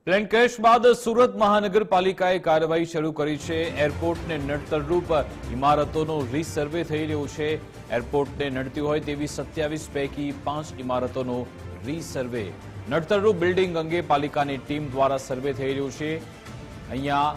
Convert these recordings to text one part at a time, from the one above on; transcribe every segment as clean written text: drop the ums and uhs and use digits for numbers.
Plane crash બાદ સુરત મહાનગરપાલિકાએ કાર્યવાહી શરૂ કરી છે। એરપોર્ટને નડતરરૂપ ઇમારતોનો રીસર્વે થઈ રહ્યો છે। એરપોર્ટને નડતી હોય તેવી 27 પૈકી 5 ઇમારતોનો રીસર્વે નડતરરૂપ બિલ્ડિંગ અંગે પાલિકાની ટીમ દ્વારા સર્વે થઈ રહ્યો છે। અહીંયા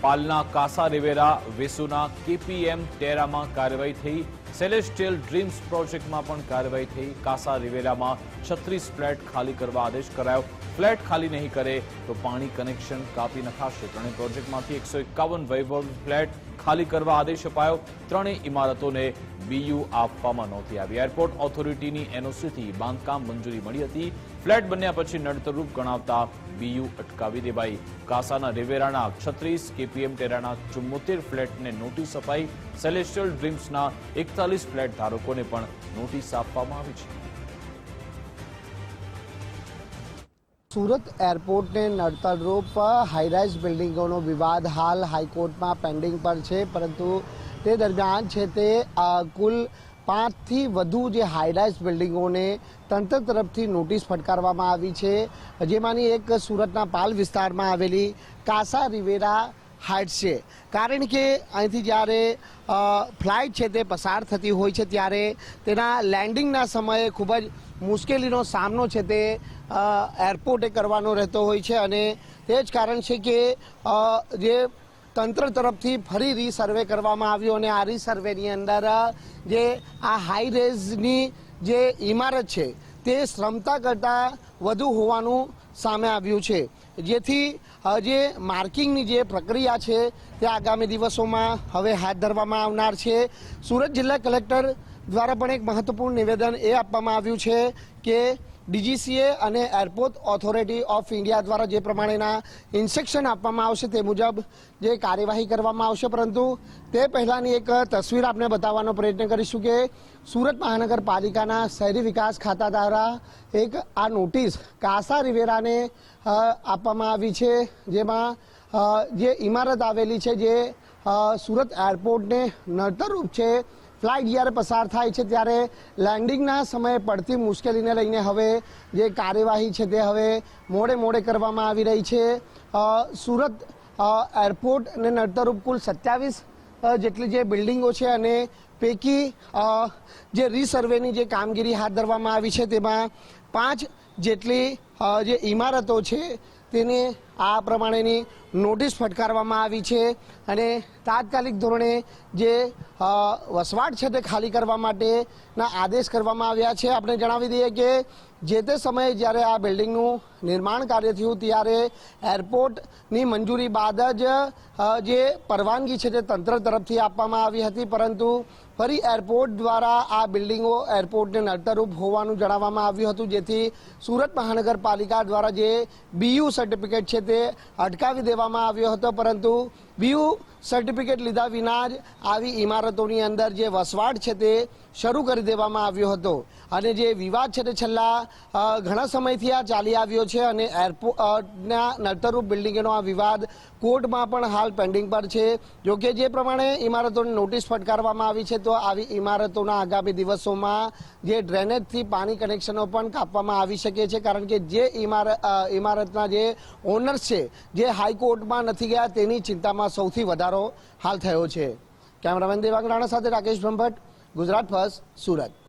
પાલના કાસા રિવેરા વેસુના કેપીએમ ટેરામાં કાર્યવાહી થઈ। સેલેસ્ટિયલ ડ્રીમ્સ પ્રોજેક્ટમાં પણ કાર્યવાહી થઈ। કાસા રિવેરામાં 36 ફ્લેટ ખાલી કરવા આદેશ કરાયો। ફ્લેટ ખાલી નહીં કરે તો પાણી કનેક્શન કાપી નખાશે। ત્રણેય પ્રોજેક્ટમાંથી 151 વહીવટ ફ્લેટ ખાલી કરવા આદેશ અપાયો। ત્રણેય ઇમારતોને બીયુ આપવામાં નહોતી આવી। એરપોર્ટ ઓથોરિટીની એનઓસીથી બાંધકામ મંજૂરી મળી હતી। ફ્લેટ બન્યા પછી નડતરરૂપ ગણાવતા બીયુ અટકાવી દેવાઈ। કાસાના રિવેરાના 36, કેપીએમ ટેરાના 74 ફ્લેટને નોટિસ અપાઈ। સેલેસ્ટિયલ ડ્રીમ્સના 41 ફ્લેટ ધારકોને પણ નોટિસ આપવામાં આવી છે। સુરત એરપોર્ટને નડતરરૂપ હાઈરાઇઝ બિલ્ડિંગોનો વિવાદ હાલ હાઈકોર્ટમાં પેન્ડિંગ પર છે, પરંતુ તે દરમિયાન છે તે કુલ 5થી વધુ જે હાઈરાઇઝ બિલ્ડિંગોને તંત્ર તરફથી નોટિસ ફટકારવામાં આવી છે, જેમાંની એક સુરતના પાલ વિસ્તારમાં આવેલી કાસા રિવેરા હાઇટ્સ છે। કારણ કે અહીંથી જ્યારે ફ્લાઇટ છે તે પસાર થતી હોય છે ત્યારે તેના લેન્ડિંગના સમયે ખૂબ જ મુશ્કેલીનો સામનો છે તે એરપોર્ટે કરવાનો રહેતો હોય છે, અને તે જ કારણ છે કે જે તંત્ર તરફથી ફરી રીસર્વે કરવામાં આવ્યું અને આ રીસર્વેની અંદર જે આ હાઈ રેઝની જે ઇમારત છે તે ક્ષમતા કરતાં વધુ હોવાનું સામે આવ્યું છે, જેથી જે માર્કિંગની જે પ્રક્રિયા છે તે આગામી દિવસોમાં હવે હાથ ધરવામાં આવનાર છે। સુરત જિલ્લા કલેક્ટર દ્વારા પણ એક મહત્વપૂર્ણ નિવેદન એ આપવામાં આવ્યું છે કે ડીજીસીએ અને એરપોર્ટ ઓથોરિટી ઓફ ઇન્ડિયા દ્વારા જે પ્રમાણેના ઇન્સ્ટ્રક્શન આપવામાં આવશે તે મુજબ જે કાર્યવાહી કરવામાં આવશે। પરંતુ તે પહેલાંની એક તસવીર આપણે બતાવવાનો પ્રયત્ન કરીશું કે સુરત મહાનગરપાલિકાના શહેરી વિકાસ ખાતા દ્વારા એક આ નોટિસ કાસા રિવેરાને આપવામાં આવી છે, જેમાં જે ઇમારત આવેલી છે જે સુરત એરપોર્ટને નડતરરૂપ છે। ફ્લાઇટ જ્યારે પસાર થાય છે ત્યારે લેન્ડિંગના સમયે પડતી મુશ્કેલીને લઈને હવે જે કાર્યવાહી છે તે હવે મોડે કરવામાં આવી રહી છે। સુરત એરપોર્ટને નડતરરૂપ કુલ 27 જેટલી જે બિલ્ડિંગો છે, અને પૈકી જે રીસર્વેની જે કામગીરી હાથ ધરવામાં આવી છે તેમાં 5 જેટલી જે ઇમારતો છે તેને આ પ્રમાણેની નોટિસ ફટકારવામાં આવી છે, અને તાત્કાલિક ધોરણે જે વસવાટ છે તે ખાલી કરવા માટેના આદેશ કરવામાં આવ્યા છે। આપણે જણાવી દઈએ કે જે તે સમયે જ્યારે આ બિલ્ડિંગનું નિર્માણ કાર્ય થયું ત્યારે એરપોર્ટની મંજૂરી બાદ જ જે પરવાનગી છે તે તંત્ર તરફથી આપવામાં આવી હતી, પરંતુ ફરી એરપોર્ટ દ્વારા આ બિલ્ડિંગો એરપોર્ટને નડતરરૂપ હોવાનું જણાવવામાં આવ્યું હતું, જેથી સુરત મહાનગરપાલિકા દ્વારા જે બીયુ સર્ટિફિકેટ છે તે અટકાવી દેવામાં આવ્યો હતો। પરંતુ બીયુ સર્ટિફિકેટ લીધા વિના જ આવી ઇમારતોની અંદર જે વસવાટ છે તે શરૂ કરી દેવામાં આવ્યો હતો, અને જે વિવાદ છે તે છેલ્લા ઘણા સમયથી આ ચાલી આવ્યો છે, અને એરપોર્ટના નડતરરૂપ બિલ્ડિંગનો આ વિવાદ કોર્ટમાં પણ હાલ પેન્ડિંગ પર છે। જોકે જે પ્રમાણે ઇમારતોને નોટિસ ફટકારવામાં આવી છે તો આવી ઇમારતોના આગામી દિવસોમાં જે ડ્રેનેજથી પાણી કનેક્શનો પણ કાપવામાં આવી શકે છે, કારણ કે જે ઇમારતના જે ઓનર્સ છે જે હાઈકોર્ટમાં નથી ગયા તેની ચિંતામાં સૌથી વધારો હાલ થયો છે। કેમેરામેન દેવાંગ રાણા સાથે રાકેશ બ્રહ્મભટ્ટ, ગુજરાત ફર્સ્ટ, સુરત।